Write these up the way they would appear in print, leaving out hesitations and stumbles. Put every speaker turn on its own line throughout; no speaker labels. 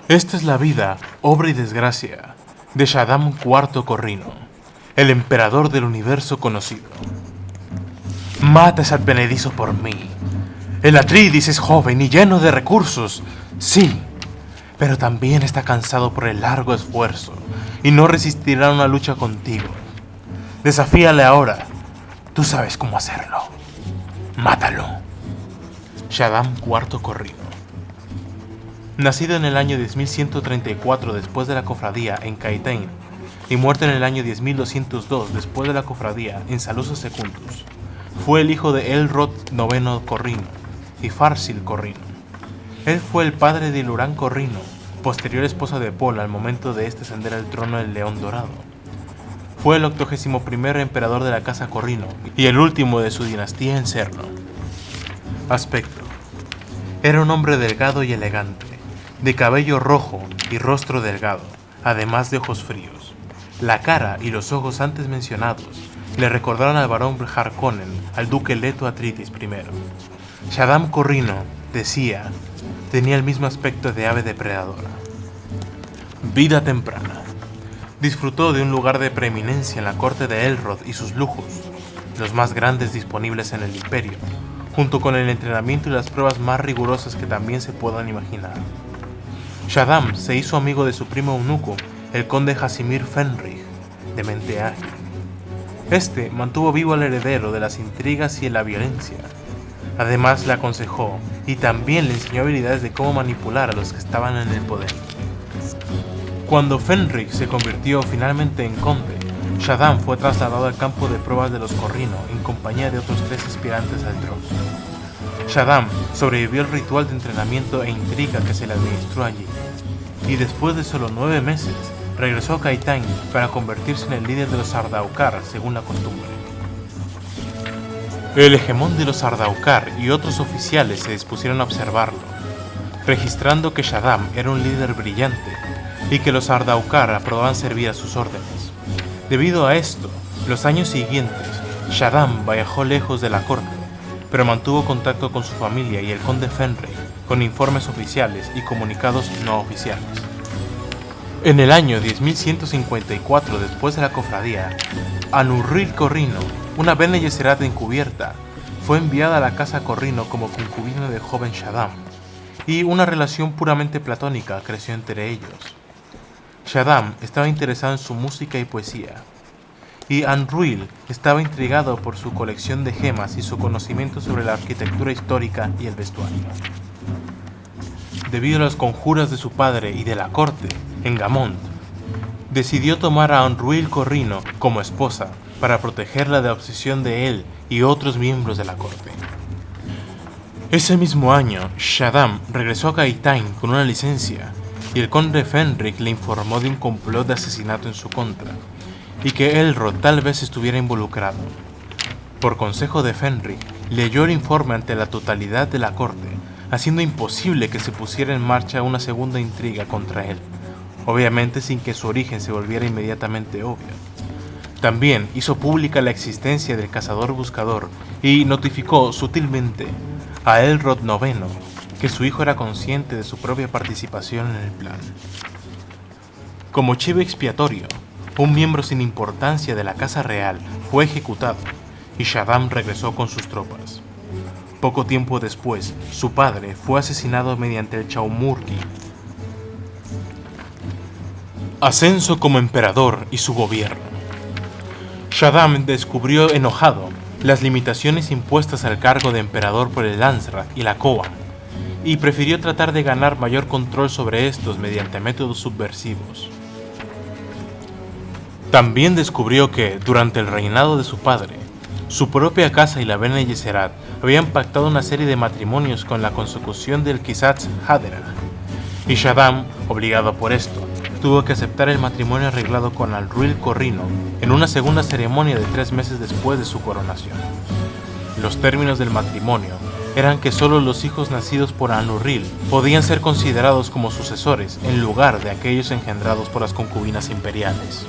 Esta es la vida, obra y desgracia de Shaddam IV Corrino, el emperador del universo conocido. Mata ese advenedizo por mí. El Atreides es joven y lleno de recursos, sí, pero también está cansado por el largo esfuerzo y no resistirá una lucha contigo. Desafíale ahora. Tú sabes cómo hacerlo. Mátalo. Shaddam IV Corrino. Nacido en el año 10.134 después de la cofradía en Caitaín y muerto en el año 10.202 después de la cofradía en Saluso Secundus, fue el hijo de Elrod IX Corrino y Farsil Corrino. Él fue el padre de Ilúvatar Corrino, posterior esposa de Paul al momento de este ascender al trono del León Dorado. Fue el 81º emperador de la casa Corrino y el último de su dinastía en serlo. Aspecto. Era un hombre delgado y elegante, de cabello rojo y rostro delgado, además de ojos fríos. La cara y los ojos antes mencionados le recordaron al barón Harkonnen, al duque Leto Atreides I. Shaddam Corrino, decía, tenía el mismo aspecto de ave depredadora. Vida temprana. Disfrutó de un lugar de preeminencia en la corte de Elrod y sus lujos, los más grandes disponibles en el imperio, junto con el entrenamiento y las pruebas más rigurosas que también se puedan imaginar. Shaddam se hizo amigo de su primo eunuco, el conde Casimir Fenrich, de mente ágil. Este mantuvo vivo al heredero de las intrigas y la violencia. Además le aconsejó y también le enseñó habilidades de cómo manipular a los que estaban en el poder. Cuando Fenrich se convirtió finalmente en conde, Shaddam fue trasladado al campo de pruebas de los Corrino en compañía de otros 3 aspirantes al trono. Shaddam sobrevivió al ritual de entrenamiento e intriga que se le administró allí, y después de solo 9 meses, regresó a Caitaín para convertirse en el líder de los Sardaukar según la costumbre. El hegemón de los Sardaukar y otros oficiales se dispusieron a observarlo, registrando que Shaddam era un líder brillante y que los Sardaukar aprobaban servir a sus órdenes. Debido a esto, los años siguientes, Shaddam viajó lejos de la corte, pero mantuvo contacto con su familia y el conde Fenrich, con informes oficiales y comunicados no oficiales. En el año 10.154 después de la cofradía, Anuril Corrino, una Bene Gesserit encubierta, fue enviada a la casa Corrino como concubina del joven Shaddam, y una relación puramente platónica creció entre ellos. Shaddam estaba interesado en su música y poesía, y Anruil estaba intrigado por su colección de gemas y su conocimiento sobre la arquitectura histórica y el vestuario. Debido a las conjuras de su padre y de la corte, en Gamont, decidió tomar a Anruil Corrino como esposa para protegerla de la obsesión de él y otros miembros de la corte. Ese mismo año, Shaddam regresó a Caitaín con una licencia, y el conde Fenrich le informó de un complot de asesinato en su contra, y que Elrod tal vez estuviera involucrado. Por consejo de Fenrich, leyó el informe ante la totalidad de la corte, haciendo imposible que se pusiera en marcha una segunda intriga contra él, obviamente sin que su origen se volviera inmediatamente obvio. También hizo pública la existencia del cazador-buscador y notificó sutilmente a Elrod IX que su hijo era consciente de su propia participación en el plan. Como chivo expiatorio, un miembro sin importancia de la casa real fue ejecutado y Shaddam regresó con sus tropas. Poco tiempo después, su padre fue asesinado mediante el Chaumurgi. Ascenso como emperador y su gobierno. Shaddam descubrió enojado las limitaciones impuestas al cargo de emperador por el Landsraad y la Koa, y prefirió tratar de ganar mayor control sobre estos mediante métodos subversivos. También descubrió que, durante el reinado de su padre, su propia casa y la Bene Gesserit habían pactado una serie de matrimonios con la consecución del Kwisatz Haderach, y Shaddam, obligado por esto, tuvo que aceptar el matrimonio arreglado con Anruil Corrino en una segunda ceremonia de 3 meses después de su coronación. Los términos del matrimonio eran que solo los hijos nacidos por Anuril podían ser considerados como sucesores en lugar de aquellos engendrados por las concubinas imperiales.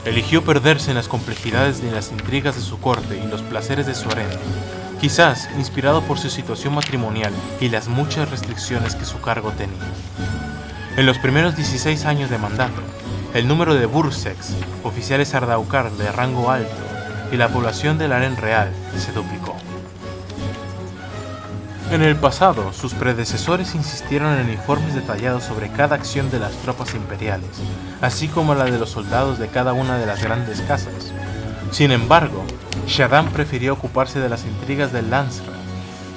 Eligió perderse en las complejidades de las intrigas de su corte y los placeres de su harén, quizás inspirado por su situación matrimonial y las muchas restricciones que su cargo tenía. En los primeros 16 años de mandato, el número de Burseks, oficiales Ardaukar de rango alto, y la población del harén real se duplicó. En el pasado, sus predecesores insistieron en informes detallados sobre cada acción de las tropas imperiales, así como la de los soldados de cada una de las grandes casas. Sin embargo, Shaddam prefirió ocuparse de las intrigas del Landsraad,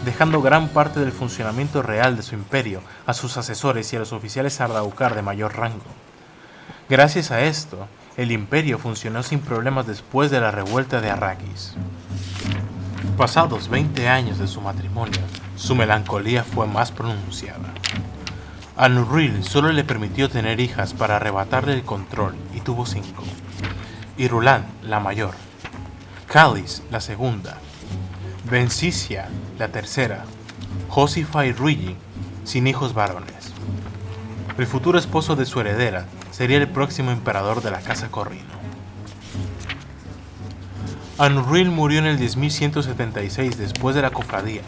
dejando gran parte del funcionamiento real de su imperio a sus asesores y a los oficiales Ardaukar de mayor rango. Gracias a esto, el imperio funcionó sin problemas después de la revuelta de Arrakis. Pasados 20 años de su matrimonio, su melancolía fue más pronunciada. A Nurril solo le permitió tener hijas para arrebatarle el control y tuvo 5. Irulan, la mayor, Khalis, la segunda, Bensisia, la tercera, Josifa y Ruiji, sin hijos varones. El futuro esposo de su heredera sería el próximo emperador de la casa Corrino. Anurril murió en el 10.176 después de la cofradía,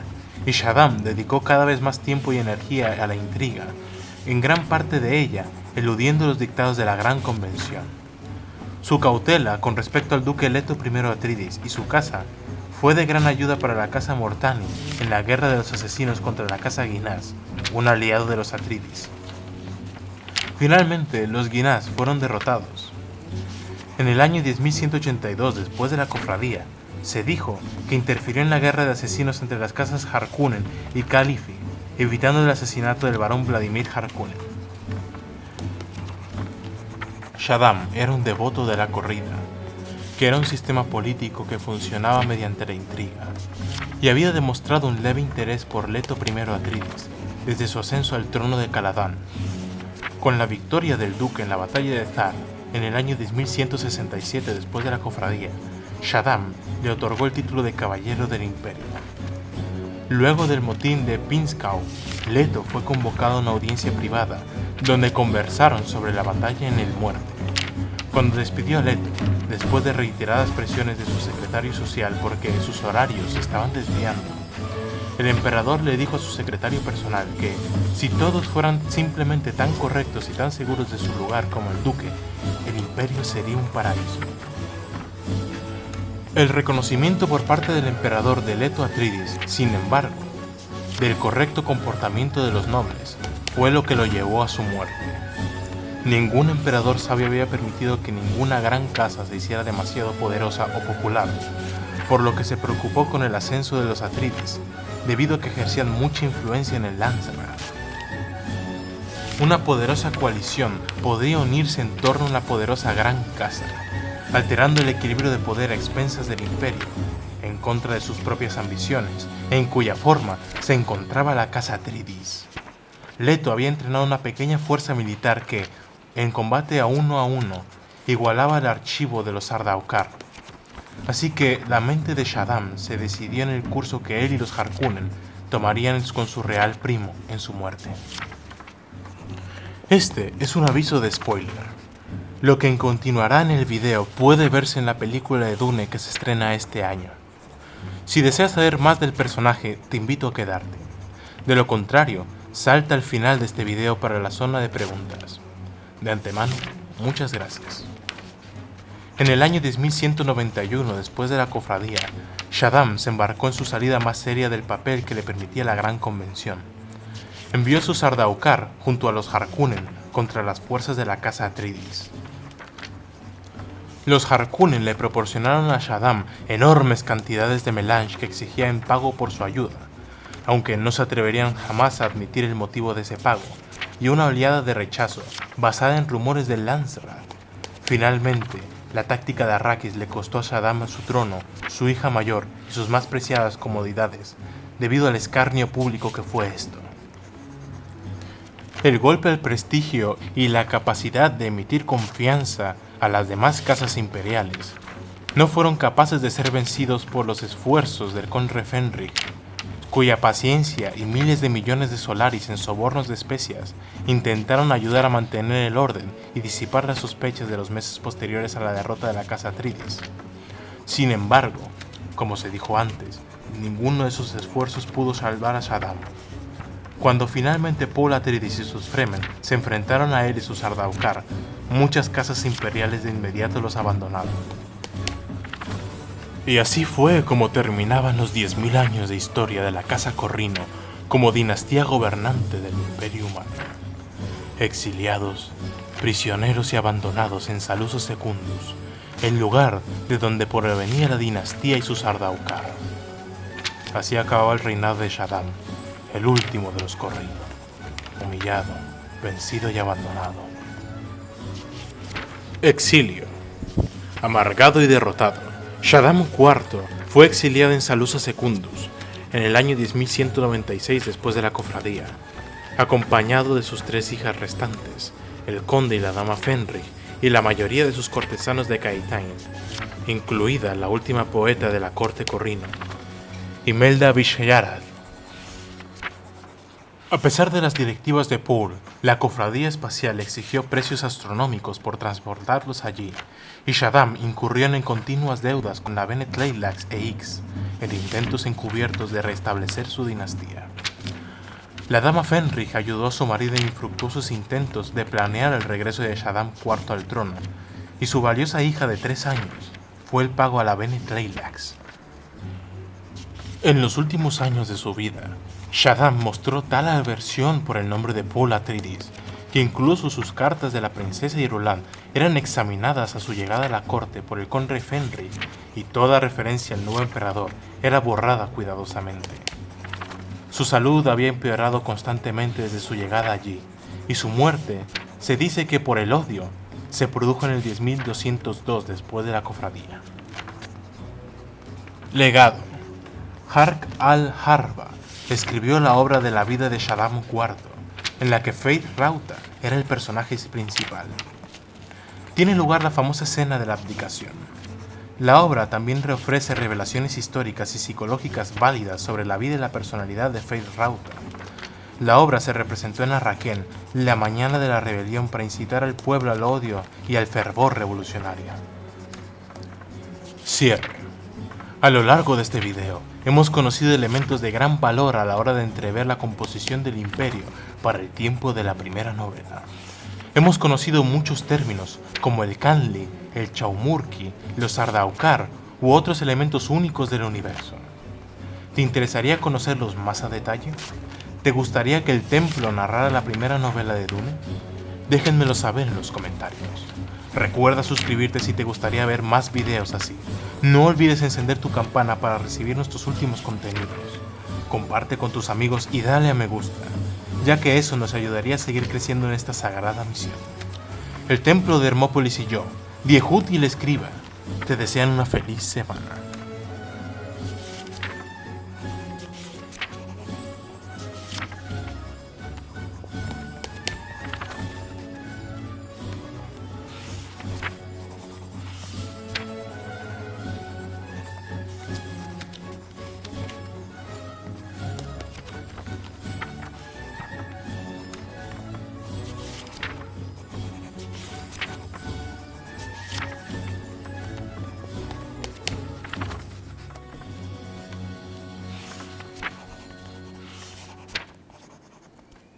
y Shaddam dedicó cada vez más tiempo y energía a la intriga, en gran parte de ella eludiendo los dictados de la Gran Convención. Su cautela con respecto al duque Leto I Atreides y su casa fue de gran ayuda para la casa Mortani en la guerra de los asesinos contra la casa Guinaz, un aliado de los Atreides. Finalmente, los Guinaz fueron derrotados. En el año 10.182 después de la cofradía, se dijo que interfirió en la guerra de asesinos entre las casas Harkonnen y Khalifi, evitando el asesinato del barón Vladimir Harkonnen. Shaddam era un devoto de la corrida, que era un sistema político que funcionaba mediante la intriga, y había demostrado un leve interés por Leto I Atreides desde su ascenso al trono de Caladan. Con la victoria del duque en la batalla de Thar en el año 10.167 después de la cofradía, Shaddam le otorgó el título de Caballero del Imperio. Luego del motín de Pinzgau, Leto fue convocado a una audiencia privada, donde conversaron sobre la batalla en el Muerte. Cuando despidió a Leto, después de reiteradas presiones de su secretario social porque sus horarios se estaban desviando, el emperador le dijo a su secretario personal que, si todos fueran simplemente tan correctos y tan seguros de su lugar como el duque, el imperio sería un paraíso. El reconocimiento por parte del emperador de Leto Atreides, sin embargo, del correcto comportamiento de los nobles, fue lo que lo llevó a su muerte. Ningún emperador sabio había permitido que ninguna gran casa se hiciera demasiado poderosa o popular, por lo que se preocupó con el ascenso de los Atreides, debido a que ejercían mucha influencia en el Landsraad. Una poderosa coalición podría unirse en torno a una poderosa gran casa, alterando el equilibrio de poder a expensas del imperio, en contra de sus propias ambiciones, en cuya forma se encontraba la casa Atreides. Leto había entrenado una pequeña fuerza militar que, en combate a uno, igualaba el archivo de los Ardaukar. Así que la mente de Shaddam se decidió en el curso que él y los Harkonnen tomarían con su real primo en su muerte. Este es un aviso de spoiler. Lo que continuará en el video puede verse en la película de Dune que se estrena este año. Si deseas saber más del personaje, te invito a quedarte. De lo contrario, salta al final de este video para la zona de preguntas. De antemano, muchas gracias. En el año 10.191 después de la cofradía, Shaddam se embarcó en su salida más seria del papel que le permitía la Gran Convención. Envió sus Ardaukar junto a los Harkonnen contra las fuerzas de la casa Atreides. Los Harkonnen le proporcionaron a Shaddam enormes cantidades de melange que exigía en pago por su ayuda, aunque no se atreverían jamás a admitir el motivo de ese pago, y una oleada de rechazo basada en rumores del Landsraad. Finalmente, la táctica de Arrakis le costó a Shaddam su trono, su hija mayor y sus más preciadas comodidades, debido al escarnio público que fue esto. El golpe al prestigio y la capacidad de emitir confianza a las demás casas imperiales no fueron capaces de ser vencidos por los esfuerzos del conde Fenrir, cuya paciencia y miles de millones de solaris en sobornos de especias intentaron ayudar a mantener el orden y disipar las sospechas de los meses posteriores a la derrota de la casa Atreides. Sin embargo, como se dijo antes, ninguno de esos esfuerzos pudo salvar a Shaddam. Cuando finalmente Paul Atreides y sus Fremen se enfrentaron a él y sus Sardaukar, muchas casas imperiales de inmediato los abandonaron. Y así fue como terminaban los 10.000 años de historia de la Casa Corrino como dinastía gobernante del Imperio Humano. Exiliados, prisioneros y abandonados en Salusos Secundus, el lugar de donde provenía la dinastía y sus Sardaukar. Así acababa el reinado de Shaddam, el último de los Corrino, humillado, vencido y abandonado. Exilio. Amargado y derrotado, Shaddam IV fue exiliado en Salusos Secundus en el año 10.196 después de la cofradía, acompañado de sus 3 hijas restantes, el conde y la dama Fenrir, y la mayoría de sus cortesanos de Caitaín, incluida la última poeta de la corte Corrino, Imelda Vishayarat. A pesar de las directivas de Paul, la cofradía espacial exigió precios astronómicos por transportarlos allí, y Shaddam incurrió en continuas deudas con la Bene Tleilax e Ix, en intentos encubiertos de restablecer su dinastía. La dama Fenrir ayudó a su marido en infructuosos intentos de planear el regreso de Shaddam IV al trono, y su valiosa hija de 3 años fue el pago a la Bene Tleilax. En los últimos años de su vida, Shaddam mostró tal aversión por el nombre de Paul Atreides que incluso sus cartas de la princesa Irulan eran examinadas a su llegada a la corte por el conde Fenrir, y toda referencia al nuevo emperador era borrada cuidadosamente. Su salud había empeorado constantemente desde su llegada allí, y su muerte se dice que por el odio se produjo en el 10.202 después de la cofradía. Legado. Hark al-Harba escribió la obra de la vida de Shaddam IV, en la que Feyd Rautha era el personaje principal. Tiene lugar la famosa escena de la abdicación. La obra también ofrece revelaciones históricas y psicológicas válidas sobre la vida y la personalidad de Feyd Rautha. La obra se representó en Arrakeen la mañana de la rebelión para incitar al pueblo al odio y al fervor revolucionario. Cierre. A lo largo de este video, hemos conocido elementos de gran valor a la hora de entrever la composición del imperio para el tiempo de la primera novela. Hemos conocido muchos términos como el Khanli, el Chaumurki, los Sardaukar u otros elementos únicos del universo. ¿Te interesaría conocerlos más a detalle? ¿Te gustaría que el templo narrara la primera novela de Dune? Déjenmelo saber en los comentarios. Recuerda suscribirte si te gustaría ver más videos así. No olvides encender tu campana para recibir nuestros últimos contenidos. Comparte con tus amigos y dale a me gusta, ya que eso nos ayudaría a seguir creciendo en esta sagrada misión. El templo de Hermópolis y yo, Diehut y el escriba, te desean una feliz semana.